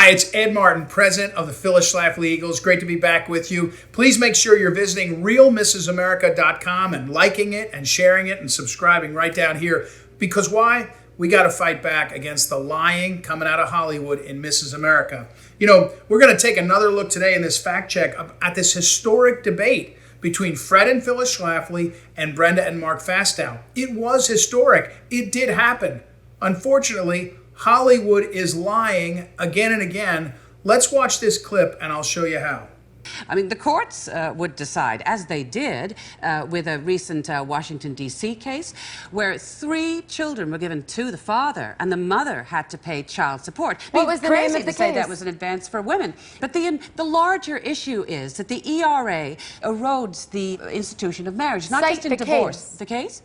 Hi, it's Ed Martin, president of the Phyllis Schlafly Eagles. Great to be back with you. Please make sure you're visiting realmrsamerica.com and liking it and sharing it and subscribing right down here. Because why? We got to fight back against the lying coming out of Hollywood in Mrs. America. You know, we're going to take another look today in this fact check at this historic debate between Fred and Phyllis Schlafly and Brenda and Mark Fasteau. It was historic. It did happen. Unfortunately, Hollywood is lying again and again. Let's watch this clip and I'll show you how. I mean, the courts would decide, as they did with a recent Washington, D.C. case, where 3 children were given to the father and the mother had to pay child support. What was the name of the say case? That was an advance for women. But the larger issue is that the ERA erodes the institution of marriage, not just in divorce. The case?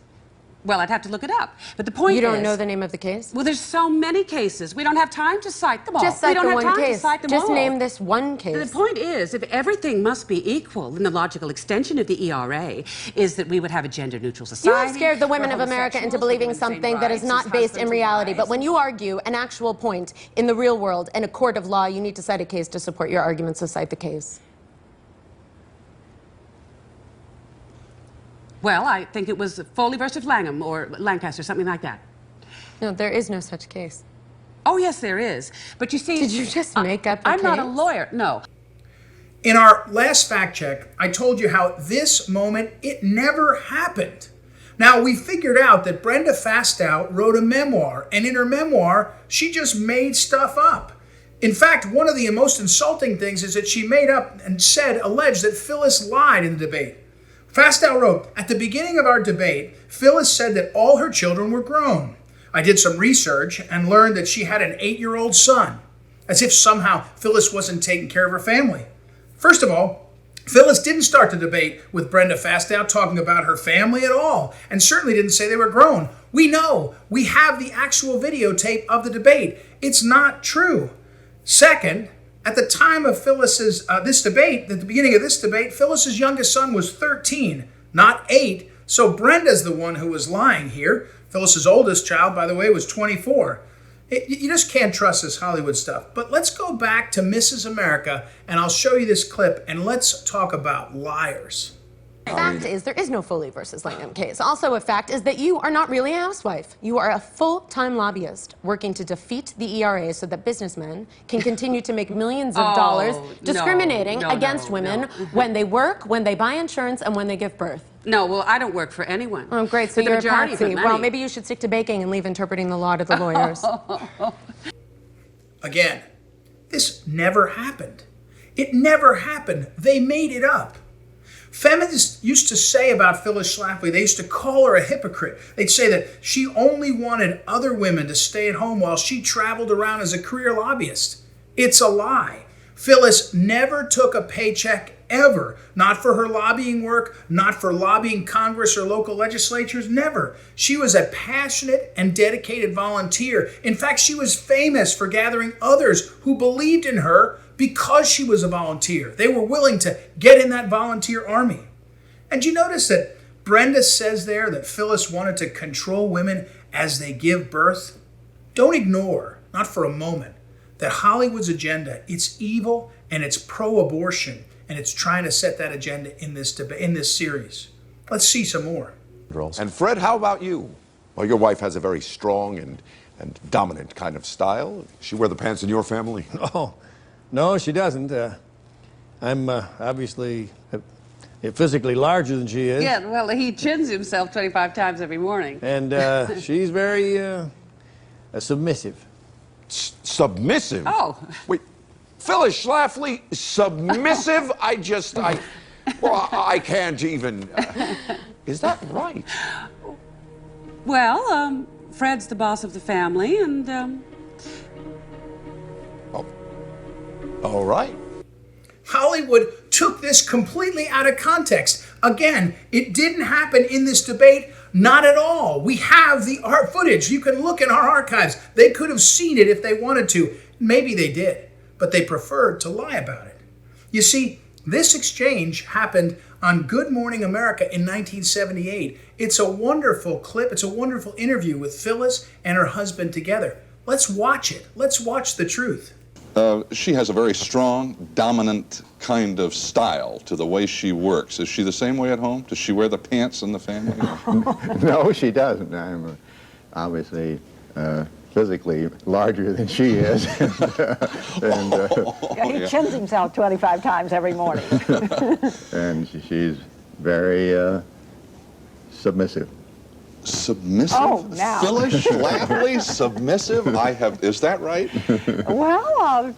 Well, I'd have to look it up. But the point is... You don't know the name of the case? Well, there's so many cases. We don't have time to cite them all. Just cite the one case. Just name this one case. The point is, if everything must be equal, then the logical extension of the ERA is that we would have a gender-neutral society. You have scared the women of America into believing something that is not based in reality. But when you argue an actual point in the real world in a court of law, you need to cite a case to support your arguments, so cite the case. Well, I think it was Foley versus Langham or Lancaster, something like that. No, there is no such case. Oh, yes, there is. But you see... Did you just make up the I'm case? not a lawyer, no. In our last fact check, I told you how this moment, it never happened. Now, we figured out that Brenda Fasteau wrote a memoir, and in her memoir, she just made stuff up. In fact, one of the most insulting things is that she made up and alleged that Phyllis lied in the debate. Fasteau wrote, "At the beginning of our debate, Phyllis said that all her children were grown. I did some research and learned that she had an 8-year-old son, as if somehow Phyllis wasn't taking care of her family. First of all, Phyllis didn't start the debate with Brenda Fasteau talking about her family at all, and certainly didn't say they were grown. We know. We have the actual videotape of the debate. It's not true. Second, at the time of Phyllis's this debate, at the beginning of this debate, Phyllis's youngest son was 13, not 8. So Brenda's the one who was lying here. Phyllis's oldest child, by the way, was 24. You just can't trust this Hollywood stuff. But let's go back to Mrs. America, and I'll show you this clip, and let's talk about liars. Fact is, there is no Foley versus Langham case. Also, a fact is that you are not really a housewife. You are a full-time lobbyist working to defeat the ERA so that businessmen can continue to make millions of dollars discriminating against women when they work, when they buy insurance, and when they give birth. No, well, I don't work for anyone. Oh, great, so you're a patsy. Well, maybe you should stick to baking and leave interpreting the law to the lawyers. Again, this never happened. It never happened. They made it up. Feminists used to say about Phyllis Schlafly, they used to call her a hypocrite. They'd say that she only wanted other women to stay at home while she traveled around as a career lobbyist. It's a lie. Phyllis never took a paycheck ever. Not for her lobbying work, not for lobbying Congress or local legislatures, never. She was a passionate and dedicated volunteer. In fact, she was famous for gathering others who believed in her because she was a volunteer. They were willing to get in that volunteer army. And you notice that Brenda says there that Phyllis wanted to control women as they give birth? Don't ignore, not for a moment, that Hollywood's agenda, it's evil and it's pro-abortion, and it's trying to set that agenda in this debate, in this series. Let's see some more. And Fred, how about you? Well, your wife has a very strong and dominant kind of style. She wear the pants in your family? Oh, no, she doesn't. I'm obviously physically larger than she is. Yeah, well, he chins himself 25 times every morning. And she's very submissive. Submissive? Oh. Wait, Phyllis Schlafly, submissive? I can't even... is that right? Well, Fred's the boss of the family, and... Oh. All right. Hollywood took this completely out of context. Again, it didn't happen in this debate, not at all. We have the art footage. You can look in our archives. They could have seen it if they wanted to. Maybe they did, but they preferred to lie about it. You see, this exchange happened on Good Morning America in 1978. It's a wonderful clip. It's a wonderful interview with Phyllis and her husband together. Let's watch it. Let's watch the truth. She has a very strong, dominant kind of style to the way she works. Is she the same way at home? Does she wear the pants in the family? No, she doesn't. I'm obviously physically larger than she is. He chins himself 25 times every morning. And she's very submissive. Submissive? Oh, now. Phyllis Schlafly, submissive? Is that right? Well,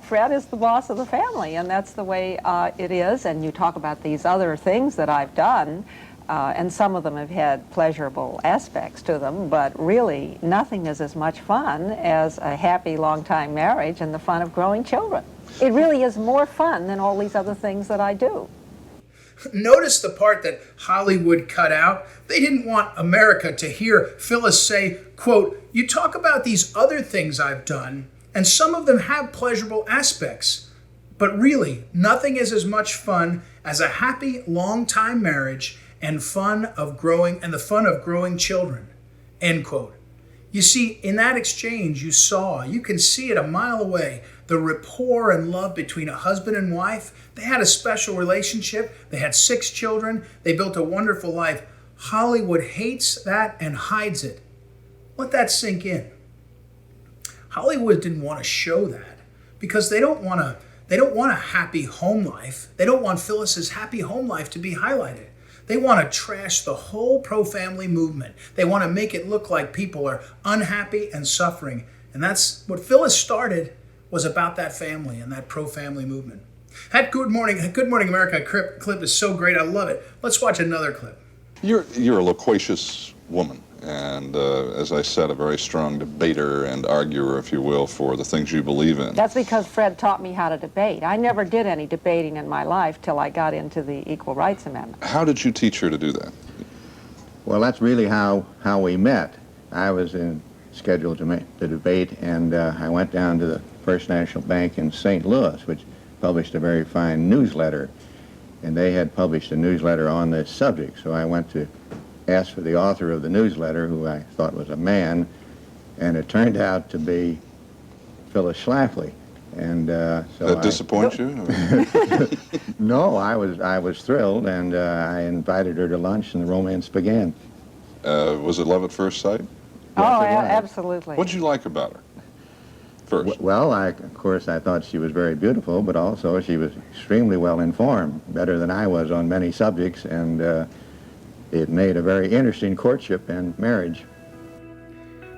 Fred is the boss of the family, and that's the way it is. And you talk about these other things that I've done, and some of them have had pleasurable aspects to them, but really nothing is as much fun as a happy long-time marriage and the fun of growing children. It really is more fun than all these other things that I do. Notice the part that Hollywood cut out. They didn't want America to hear Phyllis say, quote, "You talk about these other things I've done, and some of them have pleasurable aspects, but really, nothing is as much fun as a happy, long-time marriage and the fun of growing children," end quote. You see, in that exchange you can see it a mile away, the rapport and love between a husband and wife. They had a special relationship. They had 6 children. They built a wonderful life. Hollywood hates that and hides it. Let that sink in. Hollywood didn't want to show that because they don't want a happy home life. They don't want Phyllis's happy home life to be highlighted. They want to trash the whole pro-family movement. They want to make it look like people are unhappy and suffering. And that's what Phyllis started, was about that family and that pro-family movement. That Good Morning America clip is so great. I love it. Let's watch another clip. You're a loquacious woman, and as I said, a very strong debater and arguer, if you will, for the things you believe in. That's because Fred taught me how to debate. I never did any debating in my life till I got into the Equal Rights Amendment. How did you teach her to do that? Well, that's really how we met. I was scheduled to make the debate, and I went down to the First National Bank in St. Louis, which published a very fine newsletter, and they had published a newsletter on this subject. So I went to ask for the author of the newsletter, who I thought was a man, and it turned out to be Phyllis Schlafly. And so that disappoint you? No, I was thrilled, and I invited her to lunch, and the romance began. Was it love at first sight? Oh, absolutely. What did you like about her first? Well, of course, I thought she was very beautiful, but also she was extremely well informed, better than I was on many subjects, and it made a very interesting courtship and marriage.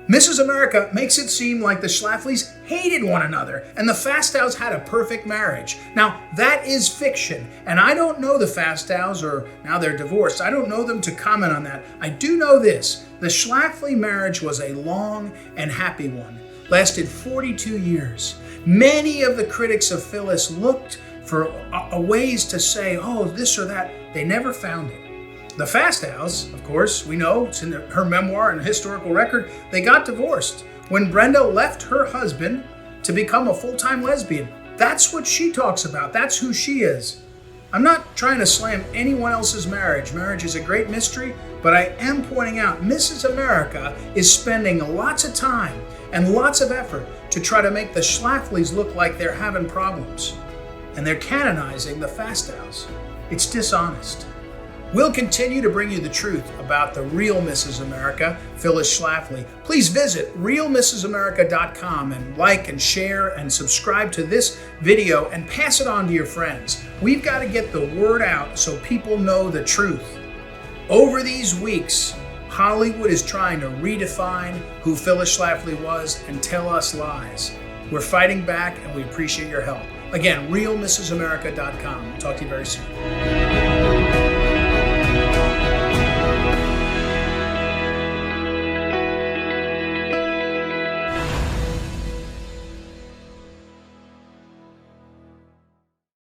Mrs. America makes it seem like the Schlaflys hated one another and the Fasteaus had a perfect marriage. Now, that is fiction, and I don't know the Fasteaus, or now they're divorced. I don't know them to comment on that. I do know this. The Schlafly marriage was a long and happy one. Lasted 42 years. Many of the critics of Phyllis looked for ways to say, oh, this or that. They never found it. The Fasteaus, of course, we know, it's in her memoir and historical record, they got divorced when Brenda left her husband to become a full-time lesbian. That's what she talks about. That's who she is. I'm not trying to slam anyone else's marriage. Marriage is a great mystery, but I am pointing out Mrs. America is spending lots of time and lots of effort to try to make the Schlaflys look like they're having problems. And they're canonizing the Fasteaus. It's dishonest. We'll continue to bring you the truth about the real Mrs. America, Phyllis Schlafly. Please visit realmrsamerica.com and like and share and subscribe to this video and pass it on to your friends. We've got to get the word out so people know the truth. Over these weeks, Hollywood is trying to redefine who Phyllis Schlafly was and tell us lies. We're fighting back and we appreciate your help. Again, realmrsamerica.com. Talk to you very soon.